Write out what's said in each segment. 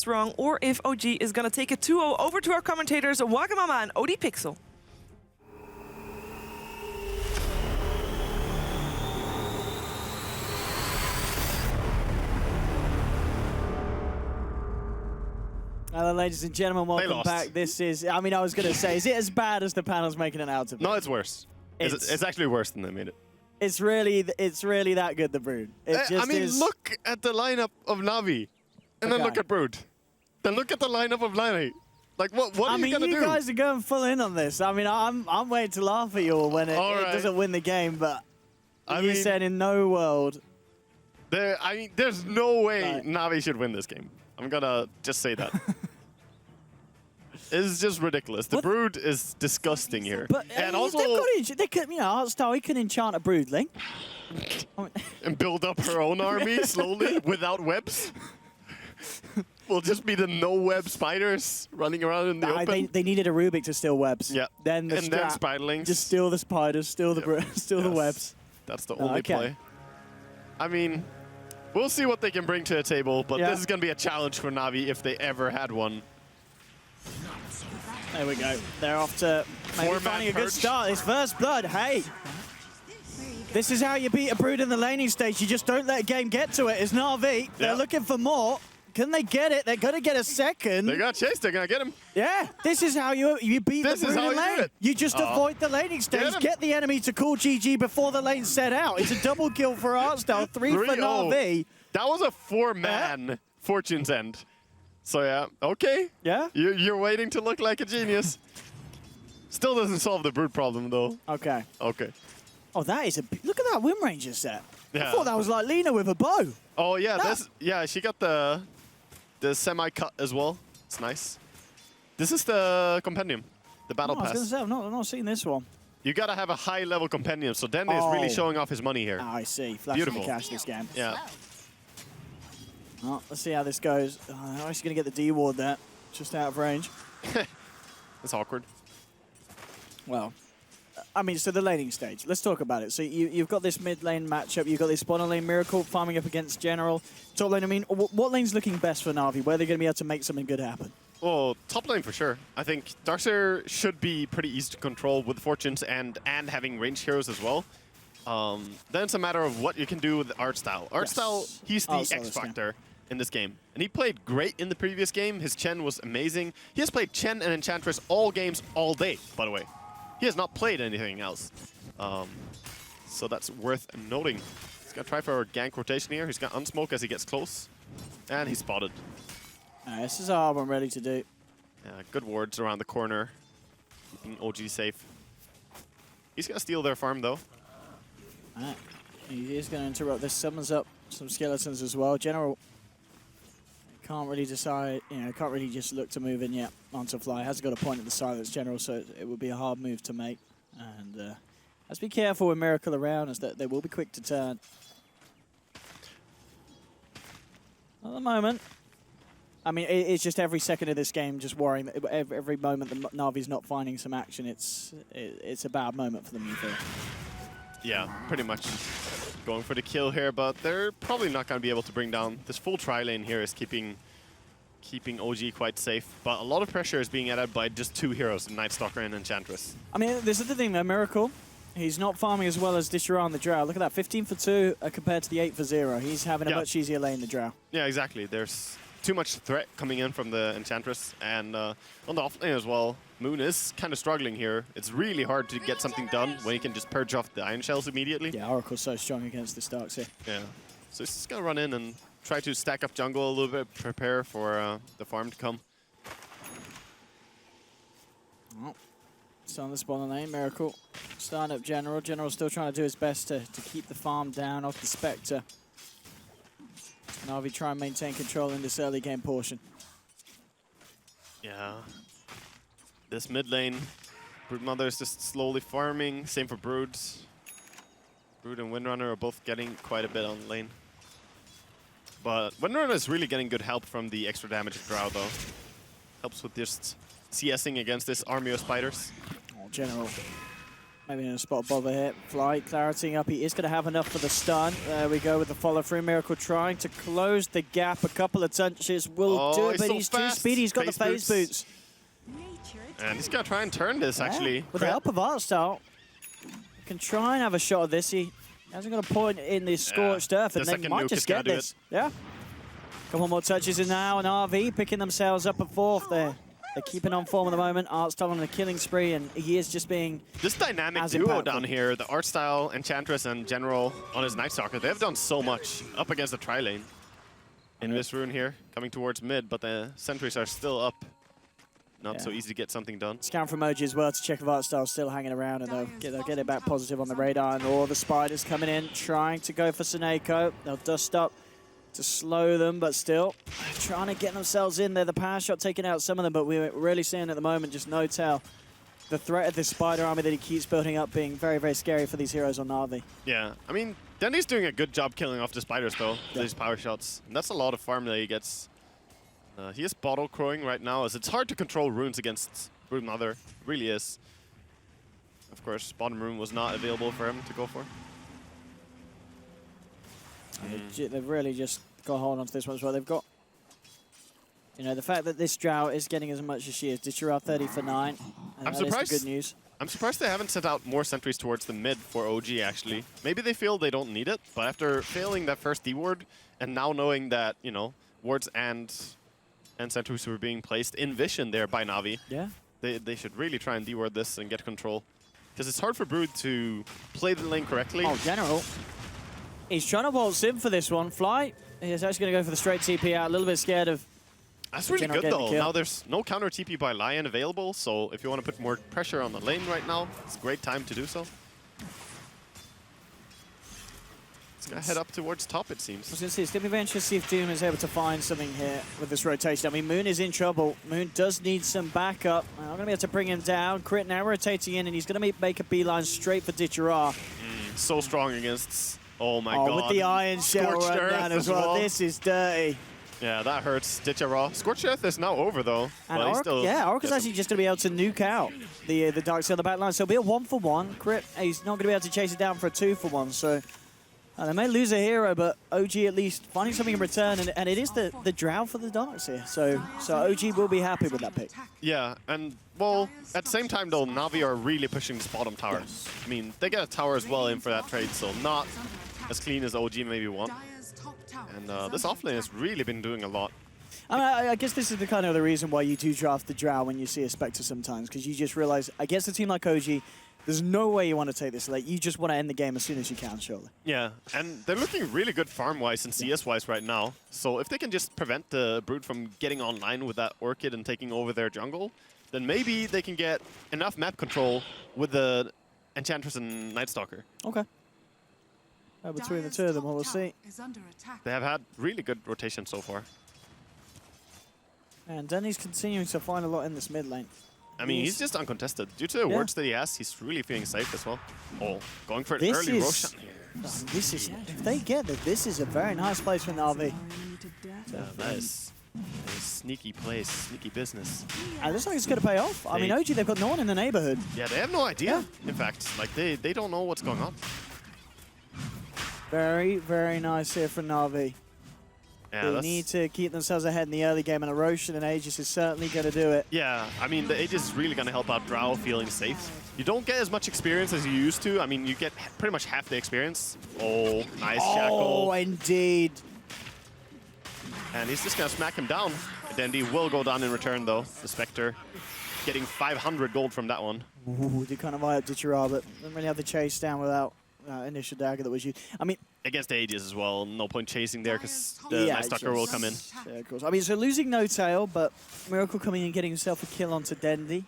wrong, or if OG is gonna take it 2-0 over to our commentators, Wagamama and OD Pixel. Hello, ladies and gentlemen, welcome back. This is, I mean, I was going to say, is it as bad as the panel's making it out to be? No, it's worse. It's actually worse than they made it. It's really that good, the Brood. I mean, look at the lineup of Na'Vi, and then look at Brood. Then look at the lineup of Na'Vi. Like, what are you gonna do? You guys are going full in on this. I mean, I'm waiting to laugh at you all when it doesn't win the game, but you said in no world. There's no way Na'Vi should win this game. I'm gonna just say that. It's just ridiculous. The Brood is disgusting here. But and also, they could, you know, Heartstar, he can enchant a Broodling. And build up her own army slowly without webs. Will just be the no-web spiders running around in the open. They needed a Rubik to steal webs. Yeah. Then the then spiderlings. Just steal the spiders, steal the the webs. That's the only play. I mean, we'll see what they can bring to the table, but this is going to be a challenge for Na'Vi if they ever had one. There we go. They're off to maybe finding a good start. His first blood. Hey, this is how you beat a Brood in the laning stage. You just don't let a game get to it. It's Na'Vi. They're looking for more. Can they get it? They're going to get a second. They got chased. They're going to get him. Yeah, this is how you beat the Brood in lane. You just avoid the laning stage, get the enemy to call GG before the lane set out. It's a double kill for Artstyle, 3 for Na'Vi. That was a 4-man Fortune's End. So yeah, okay. Yeah? You're waiting to look like a genius. Still doesn't solve the Brood problem though. Okay. Okay. Oh, that is look at that Wind Ranger set. Yeah. I thought that was like Lena with a bow. Oh yeah, she got the semi-cut as well. It's nice. This is the compendium, the battle pass. I was gonna say, I've not seen this one. You gotta have a high-level compendium, so Dende is really showing off his money here. I see. Flashing the cash this game. Yeah. Well, let's see how this goes. I'm actually going to get the D ward there, just out of range. That's awkward. Well, I mean, so the laning stage. Let's talk about it. So you've got this mid lane matchup. You've got this bottom lane Miracle farming up against General. Top lane, I mean, what lane's looking best for Na'Vi? Where are they going to be able to make something good happen? Well, top lane for sure. I think Darkseer should be pretty easy to control with Fortunes and having ranged heroes as well. Then it's a matter of what you can do with Artstyle. Artstyle, he's the X-Factor in this game. And he played great in the previous game. His Chen was amazing. He has played Chen and Enchantress all games, all day, by the way. He has not played anything else. So that's worth noting. He's going to try for a gank rotation here. He's going to unsmoke as he gets close. And he's spotted. This is all I'm ready to do. Yeah, good wards around the corner. Keeping OG safe. He's going to steal their farm, though. Alright. He is going to interrupt. This summons up some skeletons as well. General can't really decide, can't really just look to move in yet onto fly. Has got a point at the silence General, so it would be a hard move to make. And let's be careful with Miracle around, as that they will be quick to turn. At the moment, I mean, it's just every second of this game just worrying that every moment that Na'Vi's not finding some action, it's a bad moment for them, you feel. Yeah, pretty much going for the kill here, but they're probably not going to be able to bring down. This full tri-lane here is keeping OG quite safe, but a lot of pressure is being added by just 2 heroes, Night Stalker and Enchantress. I mean, this is the thing though, Miracle, he's not farming as well as Disharan the Drow. Look at that, 15 for 2 compared to the 8 for 0. He's having a much easier lane, the Drow. Yeah, exactly. There's too much threat coming in from the Enchantress, and on the offlane as well, Moon is kind of struggling here. It's really hard to get something done when you can just purge off the Iron Shells immediately. Yeah, Oracle's so strong against this Darkseer. Yeah, so he's just going to run in and try to stack up jungle a little bit, prepare for the farm to come. Oh, still on the spawn lane, Miracle. Starting up General. General still trying to do his best to keep the farm down off the Spectre. Na'Vi try and maintain control in this early game portion. Yeah. This mid lane, Broodmother is just slowly farming. Same for Brood. Brood and Windrunner are both getting quite a bit on lane. But Windrunner is really getting good help from the extra damage of Drow, though. Helps with just CSing against this army of spiders. Oh, General Maybe in a spot above here. Fly, clarity up. He is going to have enough for the stun. There we go with the follow through. Miracle trying to close the gap. A couple of touches will do it, but he's too speedy. He's got the phase boots. And he's going to try and turn this, actually. With the help of Artstyle, can try and have a shot of this. He hasn't got a point in the scorched earth, and they might just get this. Yeah. Couple more touches in now, and RV picking themselves up at fourth there. They're keeping on form at the moment. Artstyle on a killing spree, and he is just being this dynamic duo down here, the Artstyle, Enchantress, and General on his Night Stalker, they've done so much up against the tri-lane in this rune here, coming towards mid, but the sentries are still up. Not so easy to get something done. Scan from Emoji as well to check if Artstyle's still hanging around, and they'll get it back positive on the radar. And all the spiders coming in, trying to go for Seneko. They'll dust up to slow them, but still trying to get themselves in there. The power shot taking out some of them, but we're really seeing at the moment just no tell. The threat of this spider army that he keeps building up being very, very scary for these heroes on Na'Vi. Yeah, I mean, Dendy's doing a good job killing off the spiders, though, with these power shots. And that's a lot of farm that he gets. He is bottle crowing right now, as it's hard to control runes against Brood Mother. It really is. Of course, bottom rune was not available for him to go for. They've really just got a hold on to this one as well. They've got, you know, the fact that this Drow is getting as much as she is. Ditchera 30 for 9. I'm surprised. Good news. I'm surprised they haven't sent out more sentries towards the mid for OG, actually. Maybe they feel they don't need it, but after failing that first D-ward, and now knowing that, you know, wards and sentries were being placed in vision there by Na'Vi, they should really try and D-ward this and get control. Because it's hard for Brood to play the lane correctly. Oh, General. He's trying to waltz in for this one. Fly, he's actually going to go for the straight TP out. A little bit scared of... That's really good, though. Now there's no counter TP by Lion available, so if you want to put more pressure on the lane right now, it's a great time to do so. It's going to head up towards top, it seems. I was going to say, it's going to be very interesting to see if Doom is able to find something here with this rotation. I mean, Moon is in trouble. Moon does need some backup. I'm going to be able to bring him down. Crit now rotating in, and he's going to make a beeline straight for Ditchera. So strong against... Oh my god. With the Iron Shell run down as well. This is dirty. Yeah, that hurts. Ditchera. Scorched Earth is now over, though. And Oracle's actually just going to be able to nuke out the Dark Seal on the back line. So it'll be a 1-for-1. Crit, he's not going to be able to chase it down for a 2-for-1. So they may lose a hero, but OG at least finding something in return. And it is the Drow for the Darks here. So OG will be happy with that pick. Yeah, and, well, at the same time, though, Na'Vi are really pushing this bottom tower. Yes. I mean, they get a tower as well in for that trade, so not as clean as OG maybe want. And this offlane has really been doing a lot. I mean, I guess this is the kind of the reason why you do draft the Drow when you see a Spectre sometimes, because you just realize, against a team like OG, there's no way you want to take this late. You just want to end the game as soon as you can, surely. Yeah, and they're looking really good farm-wise and CS-wise right now. So if they can just prevent the Brood from getting online with that Orchid and taking over their jungle, then maybe they can get enough map control with the Enchantress and Night Stalker. Okay. Between the two of them, we'll see. They have had really good rotation so far. And Denny's continuing to find a lot in this mid lane. I mean, he's just uncontested. Due to the wards that he has, he's really feeling safe as well. Oh, going for an early Roshan here. This is, if they get it, this is a very nice place for Na'Vi. Yeah, that is a sneaky place, sneaky business. And it looks like it's going to pay off. I mean, OG, they've got no one in the neighborhood. Yeah, they have no idea, in fact. Like, they don't know what's going on. Very, very nice here for Na'Vi. Yeah, they need to keep themselves ahead in the early game, and Roshan and Aegis is certainly going to do it. Yeah, I mean, the Aegis is really going to help out Drow feeling safe. You don't get as much experience as you used to. I mean, you get pretty much half the experience. Oh, nice shackle. Oh, indeed. And he's just going to smack him down. Dendy will go down in return, though. The Spectre getting 500 gold from that one. Ooh, did kind of eye up Ditchera, but didn't really have the chase down without initial dagger that was used. I mean, against the Aegis as well, no point chasing there because the Night Stalker will come in. Yeah, of course. I mean, so losing no tail, but Miracle coming and getting himself a kill onto Dendy.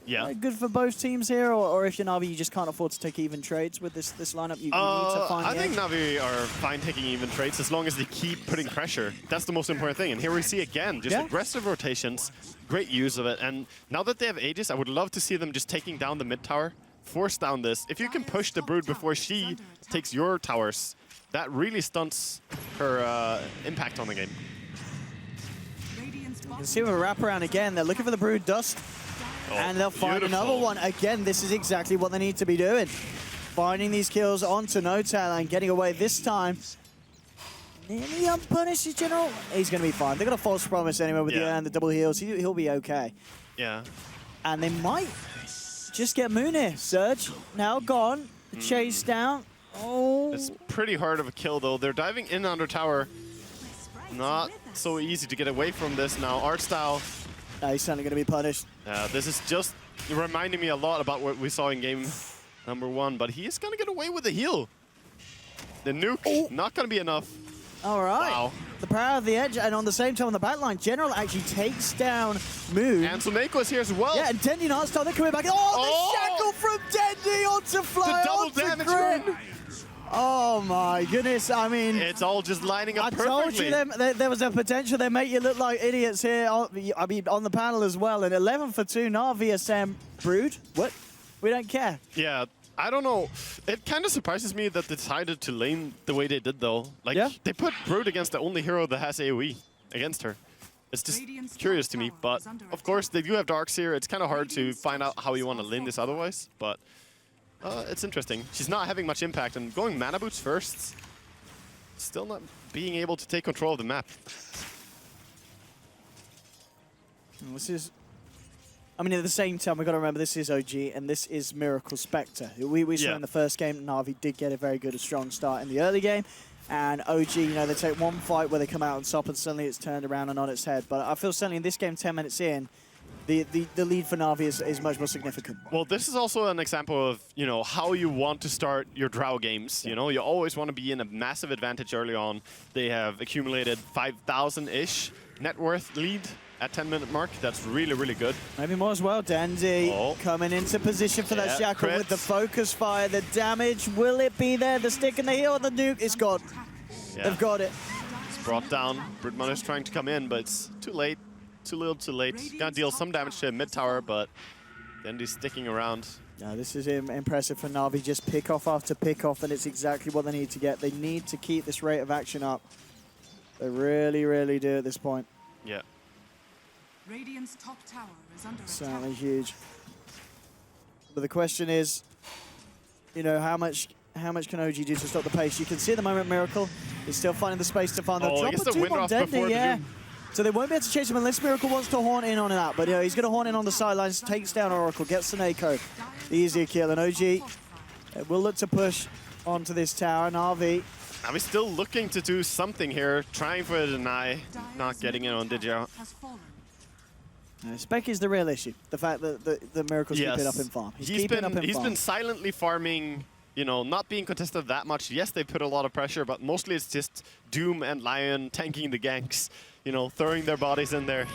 Yeah. Good for both teams here, or if you're Na'Vi, you just can't afford to take even trades with this lineup. You need to find I think Na'Vi are fine taking even trades as long as they keep putting pressure. That's the most important thing. And here we see again, just aggressive rotations, great use of it. And now that they have Aegis, I would love to see them just taking down the mid tower, force down this. If you can push the Brood before she takes your towers, that really stunts her impact on the game. You can see with a wraparound again, they're looking for the Brood dust. And they'll find beautiful. another one. Again, this is exactly what they need to be doing. Finding these kills onto N0tail and getting away this time. Nearly unpunished, is General. He's going to be fine. They've got a false promise anyway with the double heals. He'll be okay. Yeah. And they might just get Moon here. Surge, now gone. The chase down. Oh. It's pretty hard of a kill, though. They're diving in under tower. Not so easy to get away from this now. Artstyle. He's certainly going to be punished. This is just reminding me a lot about what we saw in game number 1, but he is going to get away with the heal. The nuke, not going to be enough. All right. Wow. The power of the edge, and on the same time on the backline, General actually takes down Moon. And Soneko is here as well. Yeah, and Dendy and Artstyle, they're coming back. Oh, the shackle from Dendy onto Fly, The double onto damage Grit. rune. Oh my goodness, I mean... It's all just lining up perfectly. I told you there was a potential. They make you look like idiots here. I mean, on the panel as well. And 11 for 2, Na'Vi, Sam, Brood. What? We don't care. Yeah, I don't know. It kind of surprises me that they decided to lane the way they did, though. Like, they put Brood against the only hero that has AoE against her. It's just curious to me, but of course, they do have Darks here. It's kind of hard to find out how you want to lane this otherwise, but it's interesting. She's not having much impact, and going mana boots first, still not being able to take control of the map. This is... I mean, at the same time, we've got to remember this is OG and this is Miracle Spectre. We saw in the first game, Na'Vi did get a very good, strong start in the early game. And OG, you know, they take one fight where they come out on top and suddenly it's turned around and on its head. But I feel certainly in this game, 10 minutes in, the lead for Na'Vi is much more significant. Well, this is also an example of, you know, how you want to start your Drow games. You know, you always want to be in a massive advantage early on. They have accumulated 5,000-ish net worth lead at 10-minute mark. That's really, really good. Maybe more as well. Dandy coming into position for that shackle with the focus fire. The damage, will it be there? The stick and the heal and the nuke, it's gone. Yeah. They've got it. It's brought down. Broodmother is trying to come in, but it's too late. Too little, too late. Gonna deal some damage to mid tower, but Dandy's sticking around. Yeah, this is impressive for Na'Vi. Just pick off after pick off, and it's exactly what they need to get. They need to keep this rate of action up. They really, really do at this point. Yeah. Radiant's top tower is under Certainly attack. huge. But the question is, you know, how much can OG do to stop the pace? You can see at the moment Miracle is still finding the space to find the drop gets a the tube wind on off before Dendy, the doom. So they won't be able to chase him unless Miracle wants to horn in on that. But you know, he's going to horn in on the sidelines, takes down Oracle, gets Soneko. The easier kill, and OG will look to push onto this tower. Na'Vi. Now he's still looking to do something here, trying for a deny, not getting it on Digio. Spec is the real issue. The fact that the Miracle's keeping up in farm. He's been silently farming, you know, not being contested that much. Yes, they put a lot of pressure, but mostly it's just Doom and Lion tanking the ganks, you know, throwing their bodies in there.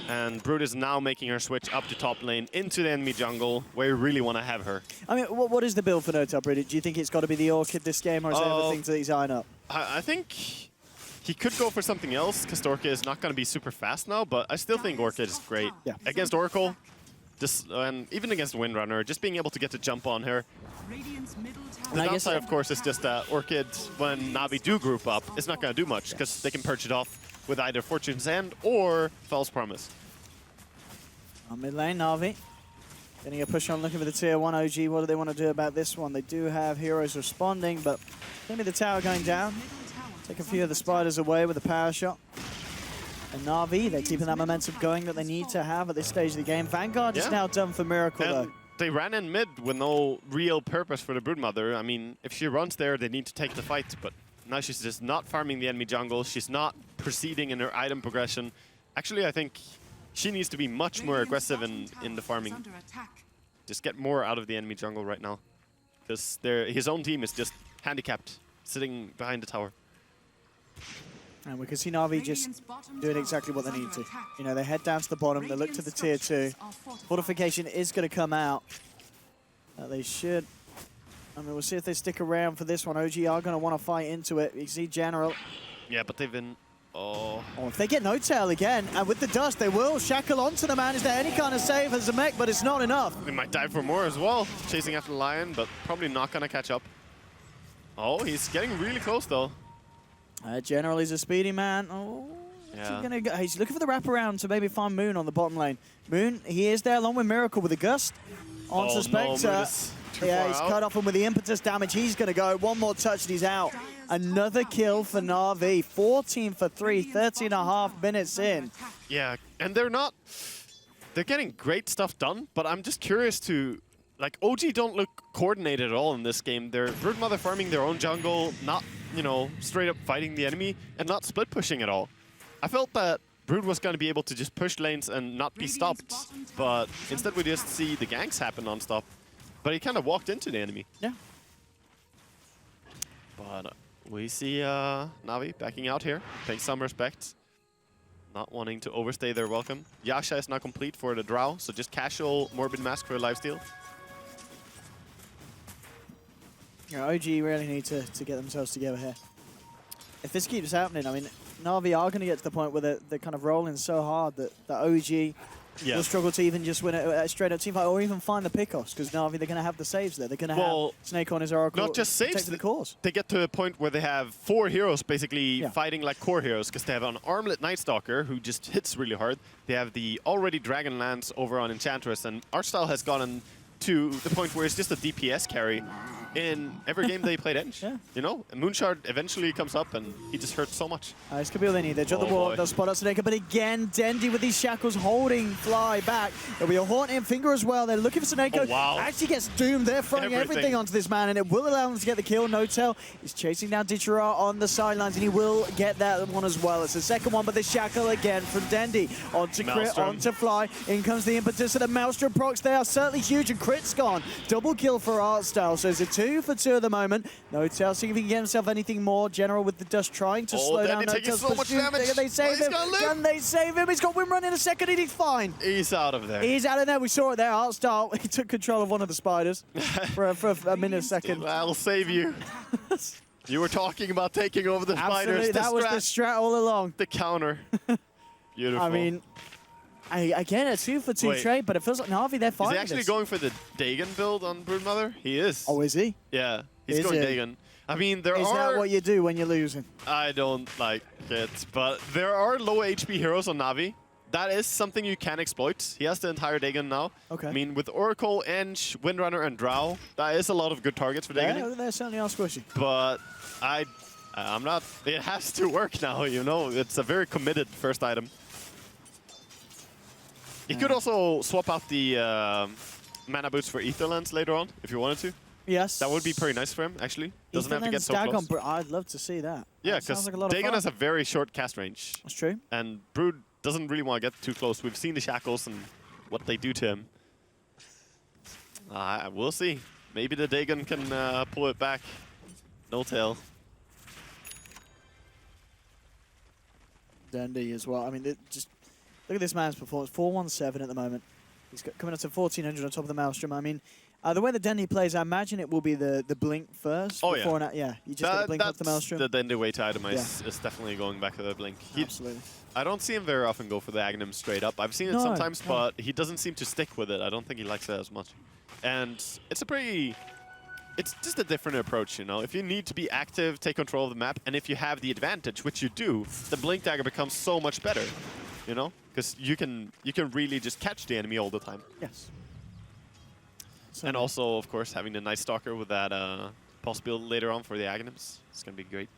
And Brood is now making her switch up to top lane into the enemy jungle, where you really want to have her. I mean, what is the build for N0tail, Brood? Do you think it's got to be the Orchid this game, or is there other things that he's eyeing up? I think he could go for something else, because Orchid is not going to be super fast now, but I still think Orchid is great. Yeah. Against Oracle, and even against Windrunner, just being able to get the jump on her. The downside, of course, is just that Orchid, when Na'Vi do group up, is not going to do much, because they can purge it off with either Fortune's End or False Promise. On mid lane, Na'Vi getting a push on, looking for the tier 1 OG. What do they want to do about this one? They do have heroes responding, but maybe the tower going down. Take a few of the spiders away with a power shot. And Na'Vi, they're keeping that momentum going that they need to have at this stage of the game. Vanguard is now done for Miracle, though. They ran in mid with no real purpose for the Broodmother. I mean, if she runs there, they need to take the fight, but now she's just not farming the enemy jungle. She's not proceeding in her item progression. Actually, I think she needs to be much more aggressive in the farming. Just get more out of the enemy jungle right now. Because his own team is just handicapped, sitting behind the tower. And we can see Na'Vi just doing exactly what they need to. You know, they head down to the bottom, they look to the tier 2. Fortification is going to come out. They should. I mean, we'll see if they stick around for this one. OG are going to want to fight into it. You see General. Yeah, but they've been... Oh, if they get N0tail again, and with the dust, they will shackle onto the man. Is there any kind of save as a mech, but it's not enough. They might dive for more as well, chasing after the Lion, but probably not going to catch up. Oh, he's getting really close, though. General is a speedy man. Oh, Yeah. Gonna go, he's looking for the wraparound to maybe find Moon on the bottom lane. Moon, he is there along with Miracle with a gust onto Spectre. No, too Yeah, far he's out. cut off him with the impetus damage. He's going to go. One more touch and he's out. Another kill for Na'Vi. 14 for 3, 13.5 minutes in. Yeah, and they're getting great stuff done, but I'm just curious to, like, OG don't look coordinated at all in this game. They're Broodmother farming their own jungle, not, you know, straight up fighting the enemy, and not split pushing at all. I felt that Brood was going to be able to just push lanes and not be stopped, but instead we just see the ganks happen non-stop. But he kind of walked into the enemy. Yeah. But we see Na'Vi backing out here, paying some respect. Not wanting to overstay their welcome. Yasha is now complete for the Drow, so just casual Morbid Mask for a lifesteal. Yeah, OG really need to get themselves together here. If this keeps happening, I mean, Na'Vi are going to get to the point where they're kind of rolling so hard that OG will struggle to even just win a straight-up teamfight or even find the pickoffs, because Na'Vi, they're going to have the saves there. They're going to have Snake on his Oracle. Not just saves, the cause. They get to a point where they have 4 heroes basically fighting like core heroes, because they have an Armlet Night Stalker who just hits really hard. They have the already Dragonlance over on Enchantress, and Archstyle has gotten to the point where it's just a DPS carry in every game they played Edge. You know, and Moonshard eventually comes up and he just hurts so much. This could be all they need. They drop the wall, they'll spot out Snake, but again, Dendi with these shackles holding Fly back. There'll be a Haunting Finger as well. They're looking for Snake. Actually gets doomed. They're throwing everything onto this man, and it will allow them to get the kill. No-Tail is chasing down Dichara on the sidelines, and he will get that one as well. It's the second one, but the shackle again from Dendi onto Crit, onto Fly. In comes the impetus of the Maelstrom procs. They are certainly huge, and Crit's gone. Double kill for Archstyle, so it's a 2 for 2 at the moment. No-Tail see if he can get himself anything more. General with the dust trying to slow down. No-Tail's so much damage. Can they save him? Can they save him? He's got Win Run in a second and he's fine. He's out of there. He's out of there. We saw it there. Archstyle, he took control of one of the spiders for a minute, second. I'll save you. You were talking about taking over the spiders. That was the strat all along. The counter. Beautiful. I mean, again, a 2 for 2 trade, but it feels like Na'Vi, they're fighting. Is he actually going for the Dagon build on Broodmother? He is. Oh, is he? Yeah, he's going Dagon. I mean, there Is that what you do when you're losing? I don't like it, but there are low HP heroes on Na'Vi. That is something you can exploit. He has the entire Dagon now. Okay. I mean, with Oracle, Eng, Windrunner, and Drow, that is a lot of good targets for Dagon. Yeah, they certainly are squishy. But I'm not. It has to work now, you know. It's a very committed first item. You could also swap out the mana boots for Etherlands later on, if you wanted to. Yes. That would be pretty nice for him, actually. Doesn't have to get so close. I'd love to see that. Yeah, because Dagon has a very short cast range. That's true. And Brood doesn't really want to get too close. We've seen the shackles and what they do to him. We'll see. Maybe the Dagon can pull it back. No-Tail. Dendi as well. I mean, just look at this man's performance. 417 at the moment. He's coming up to 1400 on top of the Maelstrom. I mean, the way that Dendi plays, I imagine it will be the blink first. Oh, before you just got to blink off the Maelstrom. The Dendi way to itemize is definitely going back to the blink. Absolutely. I don't see him very often go for the Aghanim straight up. I've seen it sometimes, but he doesn't seem to stick with it. I don't think he likes it as much. And it's just a different approach, you know. If you need to be active, take control of the map, and if you have the advantage, which you do, the blink dagger becomes so much better, you know, because you can really just catch the enemy all the time. Yes. And also, of course, having the Night Stalker with that pulse build later on for the Aghanims, it's going to be great.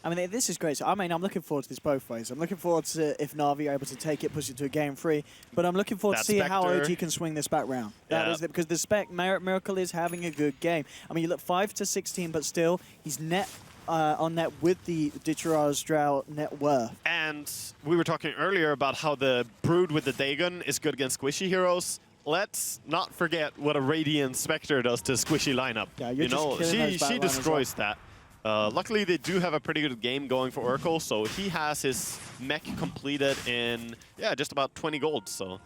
I mean, this is great. So, I mean, I'm looking forward to this both ways. I'm looking forward to if Na'Vi are able to take it, push it to a game 3. But I'm looking forward to see how OG can swing this back round. That is it, because the Spec Miracle is having a good game. I mean, you look 5 to 16, but still, he's net on net with the Dichara's Drow net worth. And we were talking earlier about how the Brood with the Dagon is good against squishy heroes. Let's not forget what a Radiant Spectre does to a squishy lineup. Yeah, you know, she destroys that. Luckily, they do have a pretty good game going for Oracle, so he has his mech completed in, just about 20 gold. So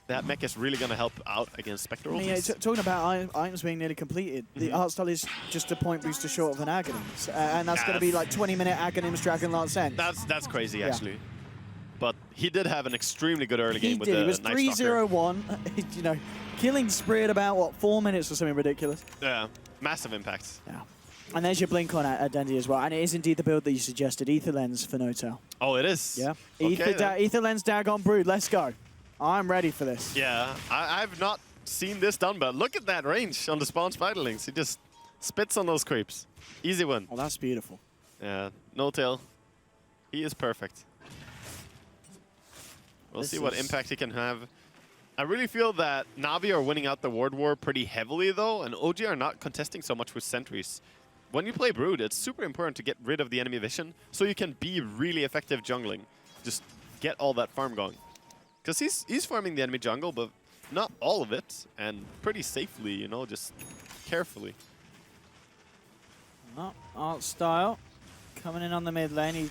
that mech is really going to help out against Spectre. Yeah, talking about items being nearly completed, the Archstyle is just a point booster short of an Aghanims. And that's going to be like 20-minute Aghanims Dragonlance End. That's crazy, actually. But he did have an extremely good early game with the Night Stalker. He was 3-0-1, you know, killing spree at about, what, 4 minutes or something ridiculous. Yeah, massive impact. Yeah. And there's your blink on at Dendy as well. And it is indeed the build that you suggested, Ether Lens for Notel. Oh, it is? Yeah. Okay, Ether Lens Dagon Brood, let's go. I'm ready for this. Yeah, I've not seen this done, but look at that range on the spawn Spiderlings. He just spits on those creeps. Easy win. Oh, that's beautiful. Yeah, no tail. He is perfect. We'll see what impact he can have. I really feel that Na'Vi are winning out the Ward War pretty heavily, though, and OG are not contesting so much with sentries. When you play Brood, it's super important to get rid of the enemy vision so you can be really effective jungling. Just get all that farm going. Because he's farming the enemy jungle, but not all of it, and pretty safely, you know, just carefully. Oh, Art Style coming in on the mid lane. He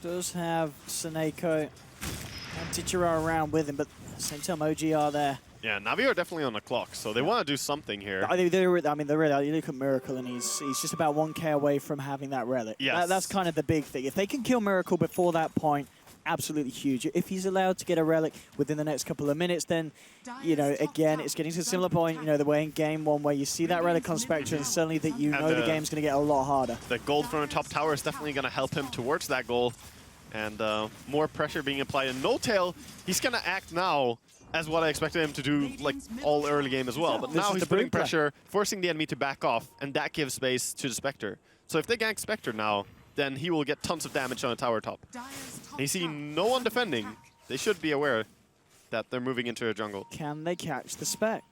does have Seneko and Tichiro around with him, but at the same time, OG are there. Yeah, Na'Vi are definitely on the clock, so they want to do something here. I mean, they're really, you look at Miracle, and he's just about 1k away from having that relic. Yes. That's kind of the big thing. If they can kill Miracle before that point, absolutely huge. If he's allowed to get a relic within the next couple of minutes, then, you know, again, it's getting to a similar point, you know, the way in game one where you see that relic on Spectre, and suddenly that you know the game's going to get a lot harder. The gold from the top tower is definitely going to help him towards that goal, and more pressure being applied. And No Tail, he's going to act now as what I expected him to do, like, all early game as well. But now he's putting pressure, forcing the enemy to back off, and that gives space to the Spectre. So if they gank Spectre now, then he will get tons of damage on the tower top. They see no one defending. They should be aware that they're moving into a jungle. Can they catch the Spec?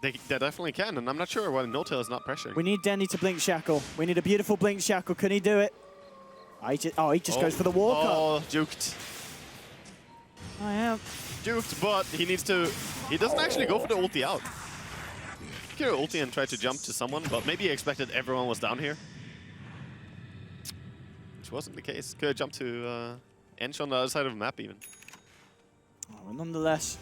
They definitely can, and I'm not sure why No Tail is not pressuring. We need Dendy to blink Shackle. We need a beautiful blink Shackle. Can he do it? He just goes for the walk up. Oh, juked. I am. Juked, but he needs to... He doesn't actually go for the ulti out. He could ulti and try to jump to someone, but maybe he expected everyone was down here. Which wasn't the case. Could have jumped to Ench on the other side of the map even. Oh, nonetheless,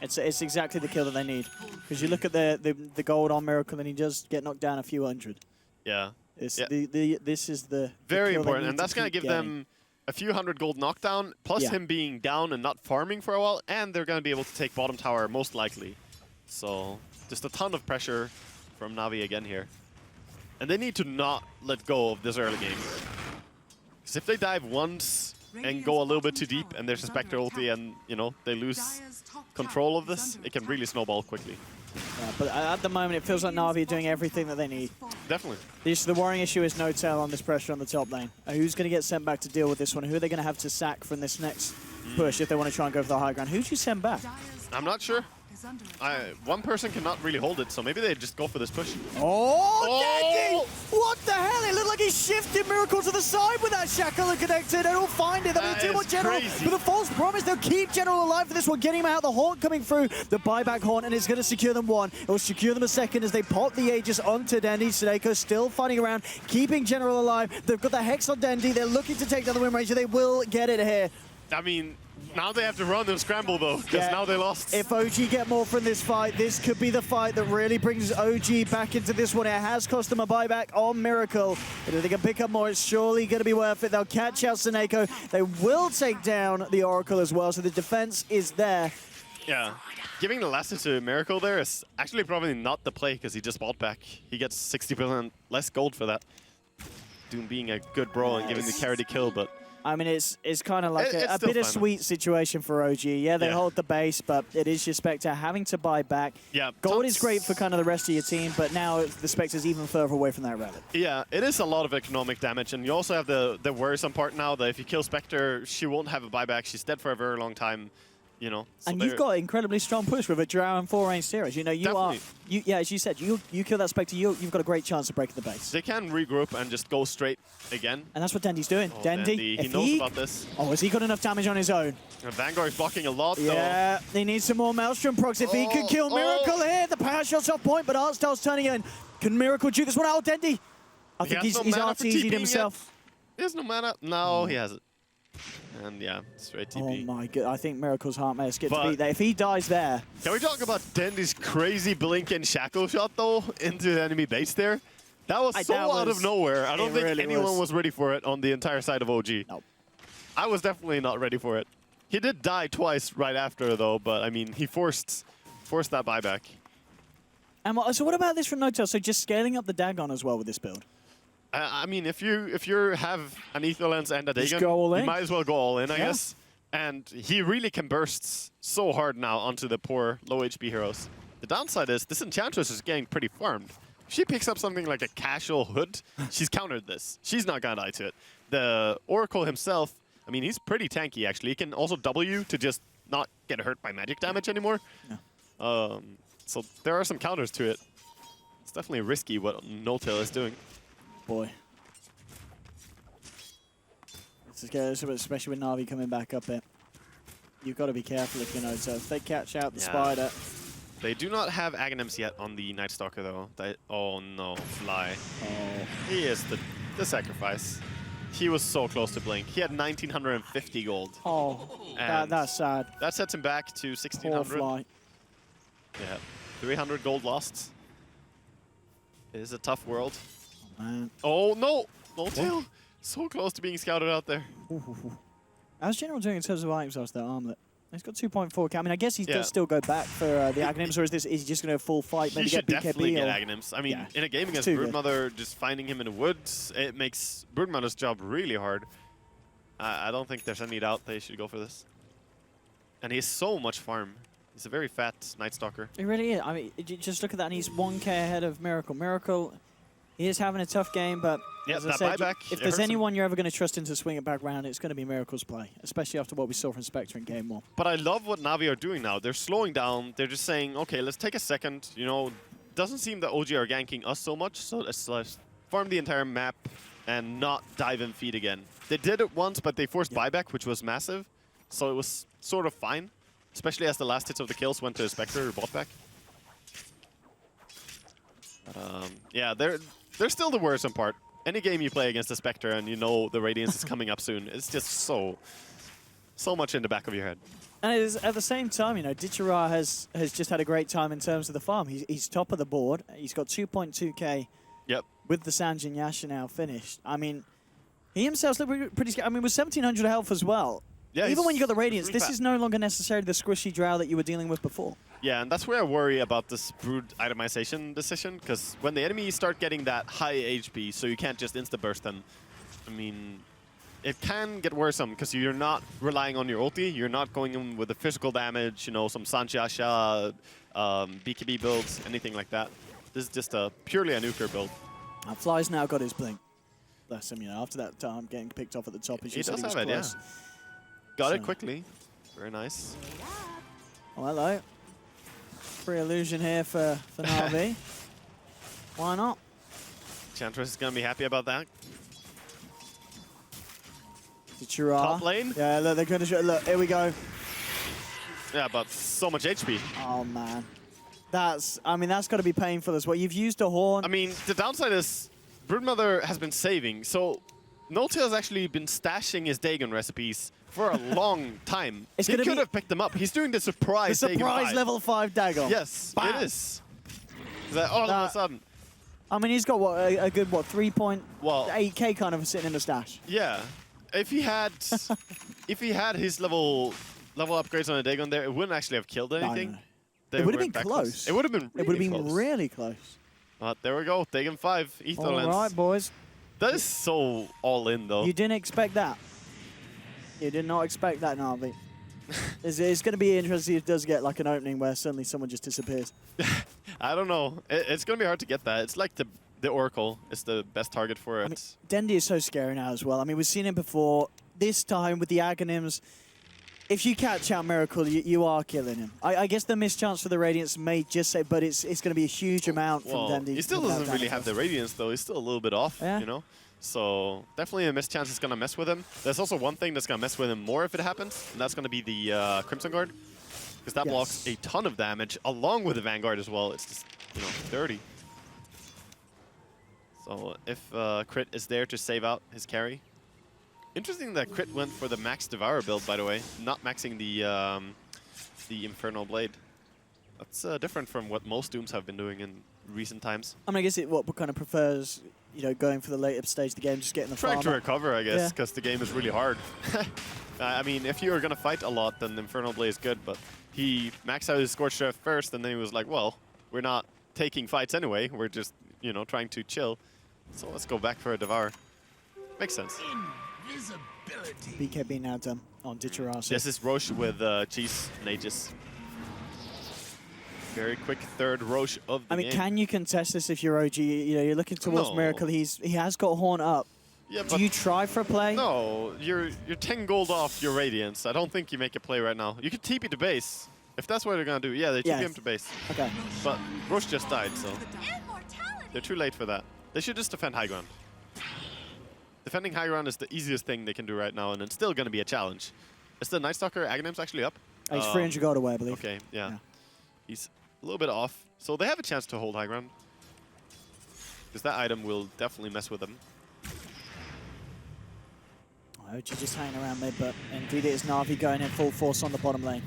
it's exactly the kill that they need. Because you look at the gold on Miracle and he does get knocked down a few hundred. Yeah. This is the very kill important, and that's going to give them a few hundred gold knockdown, plus him being down and not farming for a while, and they're going to be able to take bottom tower most likely. So just a ton of pressure from Na'Vi again here. And they need to not let go of this early game. Because if they dive once and go a little bit too deep and there's a Spectre ulti and, you know, they lose control of this, it can really snowball quickly. Yeah, but at the moment, it feels like Na'Vi are doing everything that they need. Definitely. The worrying issue is No Tail on this pressure on the top lane. Who's going to get sent back to deal with this one? Who are they going to have to sack from this next push if they want to try and go for the high ground? Who do you send back? I'm not sure. One person cannot really hold it, so maybe they just go for this push. Oh, Dendy! What the hell? It looked like he shifted Miracle to the side with that Shackle connected. They don't find it. They'll do what General with a false promise. They'll keep General alive for this one, getting him out. The Haunt coming through, the buyback Haunt, and it's going to secure them one. It will secure them a second as they pop the Aegis onto Dendy. Seneko still fighting around, keeping General alive. They've got the Hex on Dendy. They're looking to take down the win range. They will get it here. I mean, now they have to run and scramble, though, because now they lost. If OG get more from this fight, this could be the fight that really brings OG back into this one. It has cost them a buyback on Miracle. But if they can pick up more, it's surely going to be worth it. They'll catch out Seneko. They will take down the Oracle as well, so the defense is there. Yeah. Giving the Lassie to Miracle there is actually probably not the play, because he just bought back. He gets 60% less gold for that. Doom being a good bro and giving the carry to kill, but... I mean, it's kind of like a bittersweet situation for OG. Yeah, they hold the base, but it is your Spectre having to buy back. Yeah, gold is great for kind of the rest of your team, but now the Spectre's even further away from that relic. Yeah, it is a lot of economic damage, and you also have the worrisome part now that if you kill Spectre, she won't have a buyback. She's dead for a very long time. You know, so and you've got an incredibly strong push with a Drow and 4-range series. You know, as you said, you kill that Spectre, you've got a great chance of breaking the base. They can regroup and just go straight again. And that's what Dendy's doing. Oh, Dendy, he knows about this. Oh, has he got enough damage on his own? And Vanguard is blocking a lot, though. Yeah, he needs some more Maelstrom procs. If he could kill Miracle here, the power shot's off point, but Artstyle's turning in. Can Miracle juke this one out, Dendy? I think he's RT'd himself. He has no mana. No, he has it. And yeah, straight TP. Oh my god, I think Miracle's heart may skip to beat there. If he dies there... Can we talk about Dendy's crazy blink and shackle shot, though, into the enemy base there? That was so out of nowhere. I don't think anyone was ready for it on the entire side of OG. Nope. I was definitely not ready for it. He did die twice right after, though, but I mean, he forced that buyback. And so what about this from No Tail? So just scaling up the Dagon as well with this build? I mean, if you have an Ether Lens and a Just Dagon, go all you in. might as well go all in, I Yeah. guess. And he really can burst so hard now onto the poor low HP heroes. The downside is this Enchantress is getting pretty farmed. If she picks up something like a casual hood, she's countered this. She's not gonna die to it. The Oracle himself, I mean, he's pretty tanky actually. He can also W to just not get hurt by magic damage anymore. Yeah. So there are some counters to it. It's definitely risky what No-Tail is doing. Boy. This is good, especially with Na'Vi coming back up here. You've got to be careful if you know. So if they catch out the Yeah. spider. They do not have Aghanims yet on the Night Stalker though. Oh no, Fly. Oh, He is the sacrifice. He was so close to blink. He had 1950 gold. that, And that's sad. That sets him back to Poor 1600. Fly. Yeah, 300 gold lost. It is a tough world. Man. Oh no, No-Tail. So close to being scouted out there. How's General doing in terms of items after that armlet? He's got 2.4k. I mean, I guess he Yeah. does still go back for the Aghanims, or is he just going to full fight, He maybe should get definitely BKB? get Or Aghanims. I mean, Yeah, in a game against too good. Broodmother, just finding him in the woods, it makes Broodmother's job really hard. I don't think there's any doubt they should go for this. And he has so much farm. He's a very fat Night Stalker. He really is. I mean, just look at that, and he's 1k ahead of Miracle. Miracle, he is having a tough game, but Yeah, as I that said, buyback, if it there's hurts him. anyone you're ever going to trust in to swing it back round, it's going to be Miracle's play, especially after what we saw from Spectre in Game 1. But I love what Na'Vi are doing now. They're slowing down. They're just saying, okay, let's take a second. You know, doesn't seem that OG are ganking us so much, so let's farm the entire map and not dive and feed again. They did it once, but they forced buyback, which was massive. So it was sort of fine, especially as the last hits of the kills went to Spectre or bot back. But yeah, they're still the worrisome part. Any game you play against a Spectre and you know the Radiance is coming up soon, it's just so much in the back of your head. And it is, at the same time, you know, Dichara has just had a great time in terms of the farm. He's top of the board. He's got 2.2k Yep. with the Sanjin Yasha now finished. I mean, he himself's looked pretty scared. I mean, with 1700 health as well. Yeah, Even when you got the he's Radiance, really this fat. is no longer necessarily the squishy drow that you were dealing with before. Yeah, and that's where I worry about this Brood itemization decision, because when the enemies start getting that high HP, so you can't just insta-burst them, I mean, it can get worrisome, because you're not relying on your ulti, you're not going in with the physical damage, you know, some Sanjasha, BKB builds, anything like that. This is just purely a nuker build. Fly's now got his blink. Bless him, you know, after that time getting picked off at the top, He said does was have it, yeah. close. Got it So- quickly. Very nice. Oh, hello. Free illusion here for Na'Vi. Why not? Enchantress is going to be happy about that. Dichara. Top lane? Yeah, look, they're going to show. Look, here we go. Yeah, but so much HP. Oh, man. I mean, that's got to be painful as well. You've used a horn. I mean, the downside is Broodmother has been saving, so No-Tail has actually been stashing his Dagon recipes for a long time. It's He gonna could be- have picked them up. He's doing the surprise the Dagon surprise 5. level 5 Dagon. Yes, Bam. it is. That all of That- a sudden. I mean, he's got, what, a good, what, 3.8k Well, kind of sitting in the stash. yeah. If he had his level upgrades on a Dagon there, it wouldn't actually have killed anything. no. They It would have weren't been that close. It would have been really It would have been close. really close. But there we go. Dagon 5, Ether All Lens. right, boys. That is so all in, though. You didn't expect that. You did not expect that, Na'Vi. It's going to be interesting if it does get like an opening where suddenly someone just disappears. I don't know. It's going to be hard to get that. It's like the Oracle is the best target for it. I mean, Dendi is so scary now as well. I mean, we've seen him before. This time with the Aghanims, if you catch out Miracle, you are killing him. I guess the missed chance for the Radiance may just say, but it's going to be a huge amount from well, Dendi. he still without doesn't really damage. have the Radiance, though. He's still a little bit off, Yeah. you know? So definitely a missed chance is going to mess with him. There's also one thing that's going to mess with him more if it happens, and that's going to be the Crimson Guard. Because that blocks a ton of damage, along with the Vanguard as well. It's just, you know, dirty. So if Crit is there to save out his carry. Interesting that Crit went for the Max Devourer build, by the way, not maxing the Infernal Blade. That's different from what most Dooms have been doing in recent times. I mean, I guess what kind of prefers, you know, going for the later stage of the game, just getting the Trying farm to up. recover, I guess, Yeah. because the game is really hard. I mean, if you're going to fight a lot, then the Infernal Blade is good, but he maxed out his Scorched Earth first, and then he was like, well, we're not taking fights anyway. We're just, you know, trying to chill. So let's go back for a Devour. Makes sense. BKB now done on Ditcherasa. This is Roche with cheese and Aegis. Very quick third Roche of the game. Can you contest this if you're OG? You know, you're looking towards No. Miracle. He has got Horn up. Yeah, Do you try for a play? No, you're 10 gold off your Radiance. I don't think you make a play right now. You could TP to base. If that's what they're gonna do. Yeah, they TP him to base. Okay. But Roche just died, so they're too late for that. They should just defend high ground. Defending high ground is the easiest thing they can do right now, and it's still gonna be a challenge. Is the Night Stalker Aghanim's actually up? He's 300 gold away, I believe. Okay, yeah. He's a little bit off. So they have a chance to hold high ground. Because that item will definitely mess with them. OG just hanging around mid, but indeed it is Na'Vi going in full force on the bottom lane.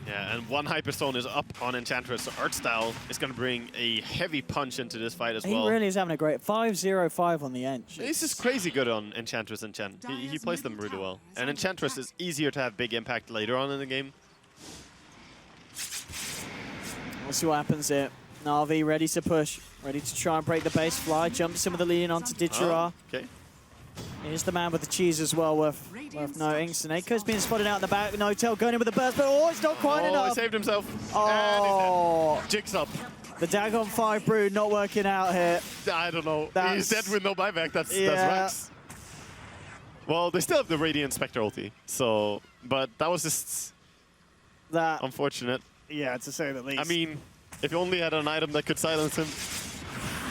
Yeah, and one Hyperstone is up on Enchantress, so Artstyle is going to bring a heavy punch into this fight as well. He really is having a great 5-0-5 on the Ench. He's just crazy good on Enchantress and Chen. He plays them really well. And Enchantress is easier to have big impact later on in the game. We'll see what happens here. Na'Vi ready to push, ready to try and break the base. Fly jumps in with the lean onto Ditchera. Okay. Here's the man with the cheese as well, worth noting. Suneko's being spotted out in the back. No-Tail going in with the burst, but it's not quite enough. Oh, he saved himself. Oh, And Jigs up. the Dagon 5 Brood not working out here. I don't know. That's- He's dead with no buyback. That's Yeah. Rax. Well, they still have the Radiant Spectre ulti. So, but that was just That, unfortunate. yeah, to say the least. I mean, if you only had an item that could silence him.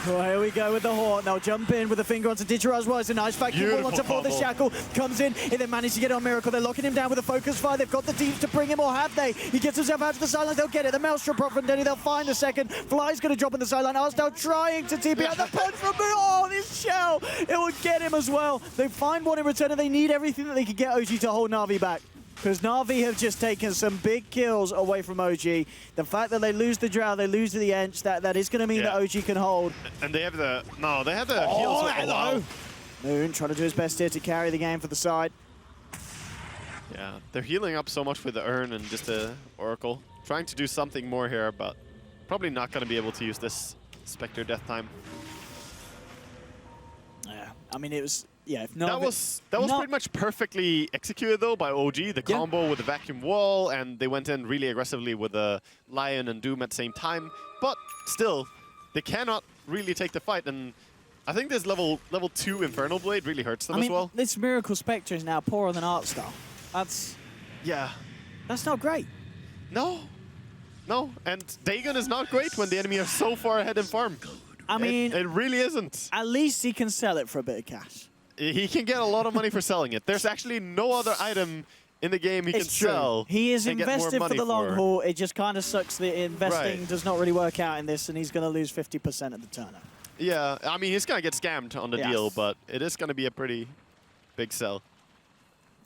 Well, here we go with the Hawk. Now jump in with the finger onto Ditcher as well. It's a nice vacuum ball Beautiful onto pull the combo. shackle. Comes in, and they manage to get on Miracle. They're locking him down with a focus fire. They've got the deep to bring him, or have they? He gets himself out to the sideline. They'll get it. The Maelstrom prop from Denny. They'll find the second. Fly's going to drop on the sideline. Arsdale trying to TP out the punch from Boo. Oh, this shell. It will get him as well. They find one in return, and they need everything that they can get OG to hold Na'Vi back. Because Na'Vi have just taken some big kills away from OG. The fact that they lose the Drow, they lose the Ench, that is going to mean that OG can hold. And they have the... No, they have the heals. Oh, Oh, hello. wow. Moon trying to do his best here to carry the game for the side. Yeah, they're healing up so much with the Urn and just the Oracle. Trying to do something more here, but probably not going to be able to use this Spectre Death Time. Yeah, I mean, it was... Yeah, if not... That was pretty much perfectly executed, though, by OG. The combo with the Vacuum Wall, and they went in really aggressively with the Lion and Doom at the same time. But still, they cannot really take the fight, and I think this level 2 Infernal Blade really hurts them as well. This Miracle Spectre is now poorer than Artstar. That's not great. No, and Dagon is not great when the enemy are so far ahead in farm. I mean... It really isn't. At least he can sell it for a bit of cash. He can get a lot of money for selling it. There's actually no other item in the game he can sell. He is and get more invested for money the long haul. It just kind of sucks that investing does not really work out in this, and he's going to lose 50% of the turnover. Yeah, I mean, he's going to get scammed on the deal, but it is going to be a pretty big sell.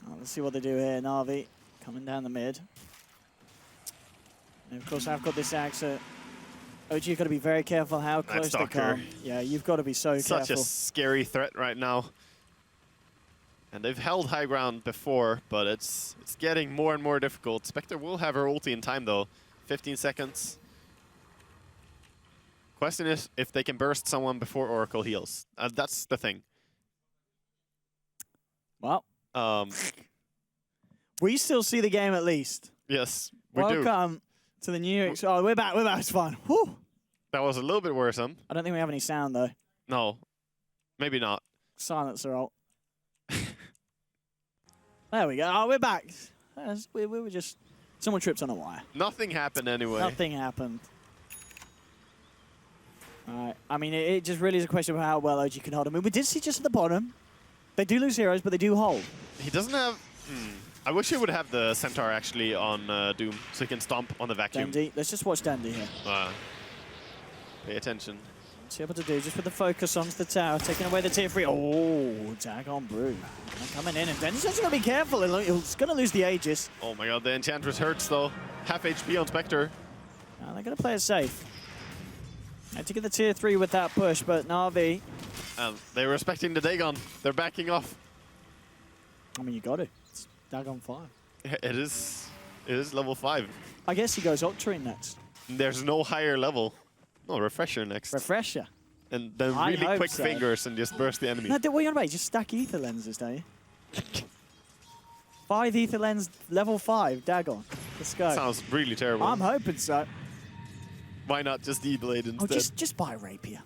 Oh, let's see what they do here. Na'Vi coming down the mid. And of course, I've got this axe. OG, you've got to be very careful how close they come. Yeah, you've got to be so careful. Such a scary threat right now. And they've held high ground before, but it's getting more and more difficult. Spectre will have her ulti in time, though. 15 seconds. Question is if they can burst someone before Oracle heals. That's the thing. Well, we still see the game at least. Yes, we do. Welcome to the new... Oh, we're back. It's fine. Whew. That was a little bit worrisome. I don't think we have any sound, though. No, maybe not. Silencer ult. There we go. Oh, we're back. We were just... Someone tripped on a wire. Nothing happened anyway. Nothing happened. All right. I mean, it just really is a question of how well OG can hold. I mean, we did see just at the bottom. They do lose heroes, but they do hold. He doesn't have... I wish he would have the Centaur actually on Doom, so he can stomp on the vacuum. Dandy. Let's just watch Dandy here. Pay attention. See what to do. Just with the focus onto the tower, taking away the tier 3. Oh, Dagon Brew. Coming in, and Dandy's just going to be careful. He's going to lose the Aegis. Oh my god, the Enchantress hurts though. Half HP on Spectre. They're going to play it safe. Had to get the tier 3 with that push, but Na'Vi... They're respecting the Dagon. They're backing off. I mean, you got it. It's Dagon 5. It is level 5. I guess he goes Octarine next. There's no higher level. No, Refresher next. Refresher. and then I really hope quick so. fingers and just burst the enemy. No, what are you on about? You just stack ether lenses, don't you? 5 ether lens, level 5, Dagon. Let's go. Sounds really terrible. I'm hoping so. Why not just E-Blade Oh, instead? just buy a rapier.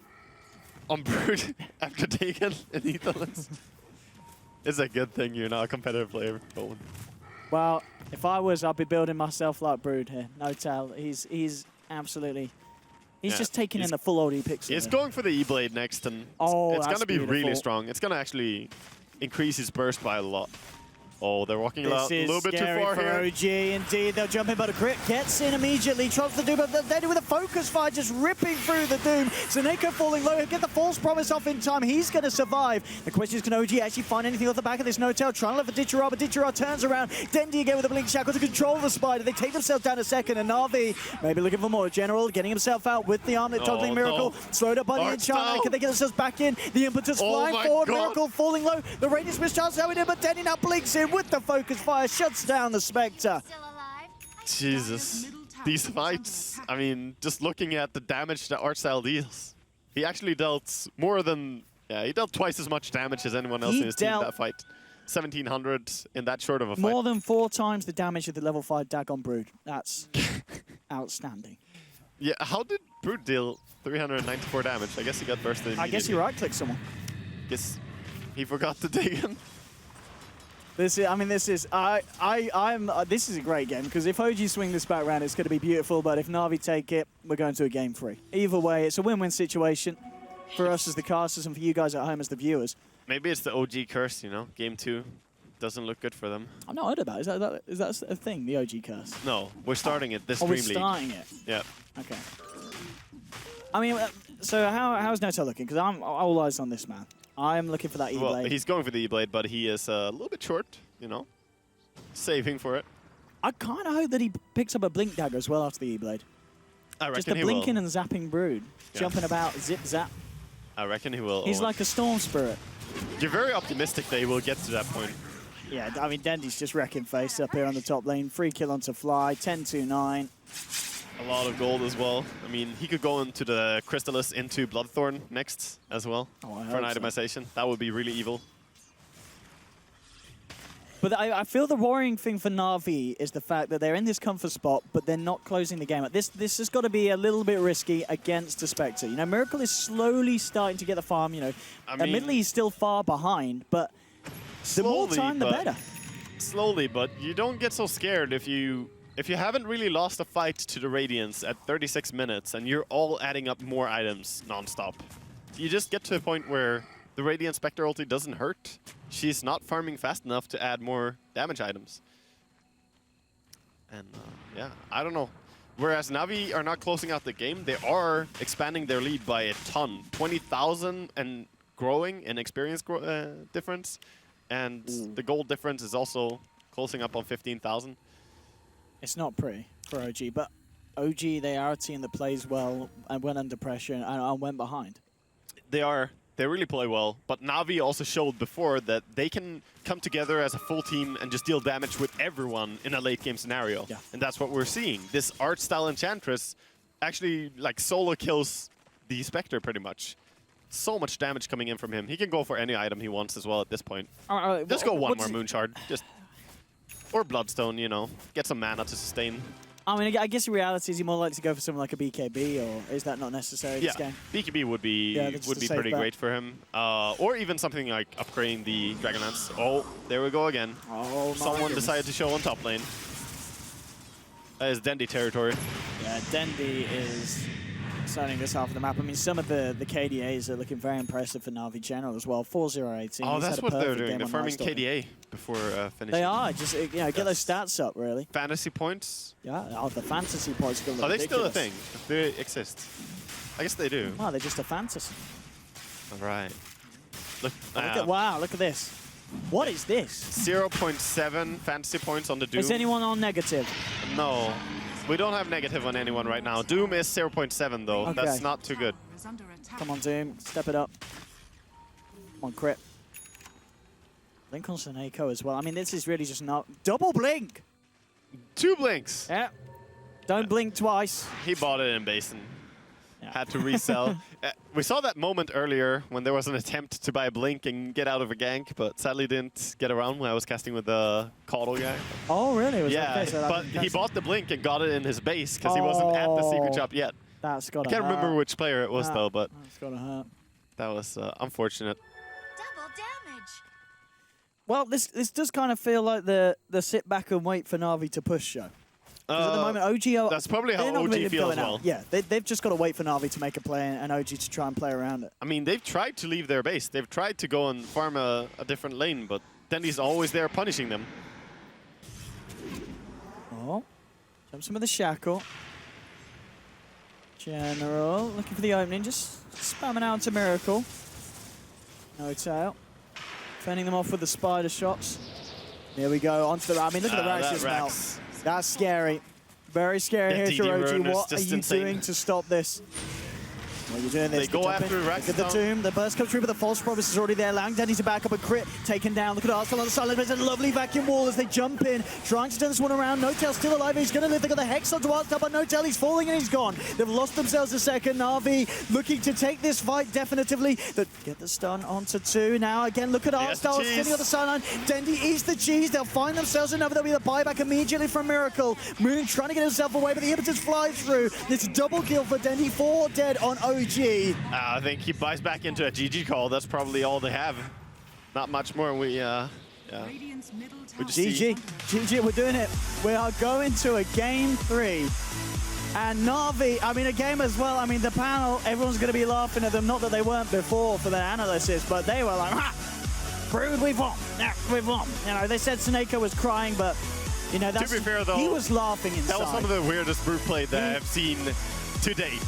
On Brood after taking an Etherless. It's a good thing you're not a competitive player, Owen. Well, if I was, I'd be building myself like Brood here. No tell. He's absolutely. He's Yeah, just taking he's- in the full OD pixel. He's here. going for the E-Blade next, and Oh, it's going that's to be really beautiful. strong. It's going to actually increase his burst by a lot. Oh, they're walking a This is little bit too scary far for here. OG. Indeed, they'll jump in, but a crit gets in immediately. Tries to do, but then with a focus fire just ripping through the Doom. Zaneko falling low. He'll get the false promise off in time. He's going to survive. The question is, can OG actually find anything off the back of this no-tail? Trying to look for Ditchera, but Ditchera turns around. Dendi again with a blink shackle to control the spider. They take themselves down a second, and Na'Vi maybe looking for more. General getting himself out with the armlet toggling Miracle. No. Slowed up by the Art enchantment. style. Can they get themselves back in? The impetus Oh flying my forward. God. Miracle falling low. The Radiance mischance how he did, but Dendi now blinks in with the focus fire. Shuts down the Spectre. Still alive? Jesus. These fights, I mean, just looking at the damage that Artstyle deals, he actually dealt more than, he dealt twice as much damage as anyone else He in his team dealt- that fight. 1700 in that short of a fight. More than 4 times the damage of the level 5 Dagon Brood. That's outstanding. Yeah, how did Brood deal 394 damage? I guess he got bursted immediately. I guess you right-click someone. Guess he forgot to take him. This is, I mean, this is, this is a great game because if OG swing this back round, it's going to be beautiful. But if Na'Vi take it, we're going to a game 3. Either way, it's a win-win situation for us as the casters and for you guys at home as the viewers. Maybe it's the OG curse, you know? Game 2 doesn't look good for them. I've not heard about it. Is that a thing, the OG curse? No, we're starting it this Oh, we're DreamLeague. starting it. Yeah. Okay. I mean, so how's No-Tail looking? Because I'm all eyes on this man. I'm looking for that E-Blade. Well, he's going for the E-Blade, but he is a little bit short, you know? Saving for it. I kind of hope that he picks up a Blink Dagger as well after the E-Blade. I reckon Just a he will. blinking and zapping Brood. Yeah. Jumping about, zip zap. I reckon he will. He's Owen. like a Storm Spirit. You're very optimistic that he will get to that point. Yeah, I mean, Dendi's just wrecking face up here on the top lane. Free kill onto Fly, 10-2-9. A lot of gold as well. I mean, he could go into the Crystallis into Bloodthorn next as well Oh, I for an hope so. itemization. That would be really evil. But I feel the worrying thing for Na'Vi is the fact that they're in this comfort spot, but they're not closing the game up. This has got to be a little bit risky against the Spectre. You know, Miracle is slowly starting to get the farm. You know, admittedly he's still far behind, but the more Slowly, time, the but- better. Slowly, but you don't get so scared if you haven't really lost a fight to the Radiance at 36 minutes and you're all adding up more items non-stop. You just get to a point where the Radiant Spectre ulti doesn't hurt. She's not farming fast enough to add more damage items. And yeah, I don't know. Whereas Na'Vi are not closing out the game, they are expanding their lead by a ton. 20,000 and growing in experience difference. And the gold difference is also closing up on 15,000. It's not pretty for OG, but OG, they are a team that plays well and went under pressure and went behind. They really play well, but Na'Vi also showed before that they can come together as a full team and just deal damage with everyone in a late game scenario. Yeah. And that's what we're seeing. This art style Enchantress actually like solo kills the Spectre pretty much. So much damage coming in from him. He can go for any item he wants as well at this point. Just go one more Moon Shard. Or Bloodstone, you know. Get some mana to sustain. I mean, I guess in reality, is he more likely to go for something like a BKB, or is that not necessary Yeah, this game? BKB would be that's just a safe pretty bet. great for him. Or even something like upgrading the Dragonlance. Oh, there we go again. Oh, my Someone goodness. decided to show on top lane. That is Dendi territory. Yeah, Dendi is starting this half of the map. I mean, some of the KDAs are looking very impressive for Na'Vi General as well. 4-0-18. Oh, He's that's had a what they're perfect doing. game They're on farming Night Stalker. KDA before finishing. They are, just get those stats up, really. Fantasy points. Yeah, the fantasy points are Are they still a ridiculous. thing? They exist. I guess they do. Wow, they're just a fantasy. All right. Look, Wow, look at this. What is this? 0.7 fantasy points on the Doom. Is anyone on negative? No. We don't have negative on anyone right now. Doom is 0.7 though. Okay. That's not too good. Is under attack. Come on, Doom. Step it up. Come on, crit. Blink on Saneko as well. I mean, this is really just not... Double blink! 2 blinks. Yeah. Don't blink twice. He bought it in Basin. had to resell. We saw that moment earlier when there was an attempt to buy a Blink and get out of a gank, but sadly didn't get around when I was casting with the Caudle guy. Oh, really? Was Yeah, okay, so but he bought the Blink and got it in his base because he wasn't at the secret shop yet. That's got to I can't remember which player it was, though, but that's got to hurt. that was unfortunate. Double damage. Well, this does kind of feel like the sit back and wait for Na'Vi to push show. Because at the moment, OG are... That's probably how they're not OG really feels going out. well. Yeah, they've just got to wait for Na'Vi to make a play and OG to try and play around it. I mean, they've tried to leave their base. They've tried to go and farm a different lane, but then he's always there punishing them. Oh, jumps him with the shackle. General looking for the opening, just spamming out to Miracle. No tail. Fending them off with the spider shots. Here we go, onto the... I mean, look at the Rax just now. That's scary. Very scary here, Shiroji. What are you doing to stop this? Well, you're doing this. They go after Rax. Look at the Tomb. The burst comes through, but the false promise is already there. Allowing Denny to back up a crit. Taken down. Look at Arsenal on the side. There's a lovely vacuum wall as they jump in. Trying to turn this one around. No-Tail still alive. He's going to live. They've got the Hex onto Arsenal, but No-Tail, he's falling and he's gone. They've lost themselves a second. Na'Vi looking to take this fight definitively. Get the stun onto 2. Now, again, look at Arsenal sitting on the sideline. Dendy eats the cheese. They'll find themselves another. There'll be the buyback immediately from Miracle. Moon trying to get himself away, but the impetus flies through. It's double kill for Dendy. 4 dead on OG. I think he buys back into a GG call. That's probably all they have. Not much more. Radiant's middle tower GG. GG, we're doing it. We are going to a game 3. And Na'Vi, I mean, a game as well. I mean, the panel, everyone's going to be laughing at them. Not that they weren't before for their analysis, but they were like, ha! Brood, we've won. Yeah, we've won. You know, they said Snake was crying, but, you know, that's... To be fair, though, he was laughing inside. That was one of the weirdest Brood play that I've seen to date.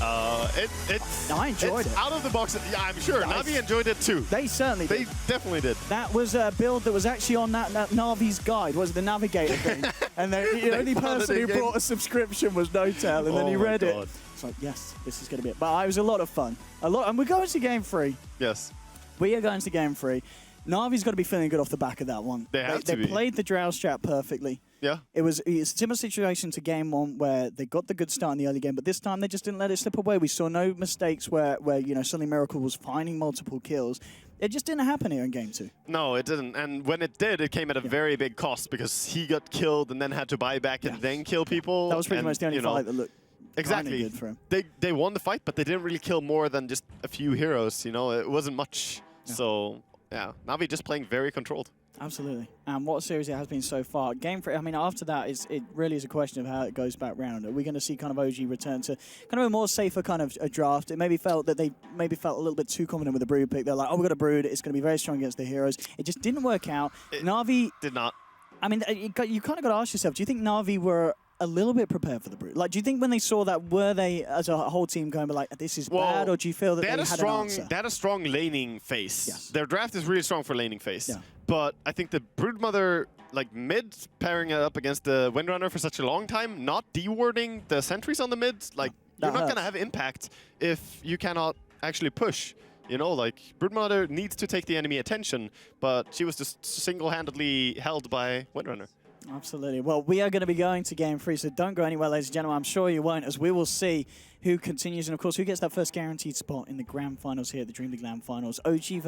I enjoyed it. Out of the box. Yeah, I'm sure. Na'Vi enjoyed it too. They certainly did. They definitely did. That was a build that was actually on that Na'Vi's guide, was it the Navigator thing? And the only person who brought a subscription was No-Tail, and then he read it. It's like, yes, this is going to be it. But it was a lot of fun. And we're going to game 3. Yes. We are going to game 3. Na'Vi's got to be feeling good off the back of that one. They played the Drow strat perfectly. Yeah. It's a similar situation to game 1 where they got the good start in the early game, but this time they just didn't let it slip away. We saw no mistakes where you know, suddenly Miracle was finding multiple kills. It just didn't happen here in game 2. No, it didn't. And when it did, it came at a very big cost because he got killed and then had to buy back and then kill people. That was pretty much the only fight that looked exactly good for him. They won the fight, but they didn't really kill more than just a few heroes. You know, it wasn't much. Yeah. So yeah, Na'Vi just playing very controlled. Absolutely. And what a series it has been so far. Game 3, I mean, after that, it really is a question of how it goes back round. Are we going to see kind of OG return to kind of a more safer kind of a draft? It maybe felt that they felt a little bit too confident with the Brood pick. They're like, oh, we've got a Brood. It's going to be very strong against the heroes. It just didn't work out. Na'Vi did not. I mean, you kind of got to ask yourself, do you think Na'Vi were a little bit prepared for the Brood? Like, do you think when they saw that, were they, as a whole team, going like, this is bad, or do you feel that they had an answer? They had a strong laning phase. Yes. Their draft is really strong for laning phase. Yeah. But I think the Broodmother, like mid, pairing it up against the Windrunner for such a long time, not dewarding the sentries on the mid, like, you're not going to have impact if you cannot actually push. You know, like, Broodmother needs to take the enemy attention, but she was just single-handedly held by Windrunner. Absolutely. Well, we are going to be going to game 3, so don't go anywhere, ladies and gentlemen. I'm sure you won't, as we will see who continues, and of course, who gets that first guaranteed spot in the grand finals here at the DreamLeague Land Finals. OG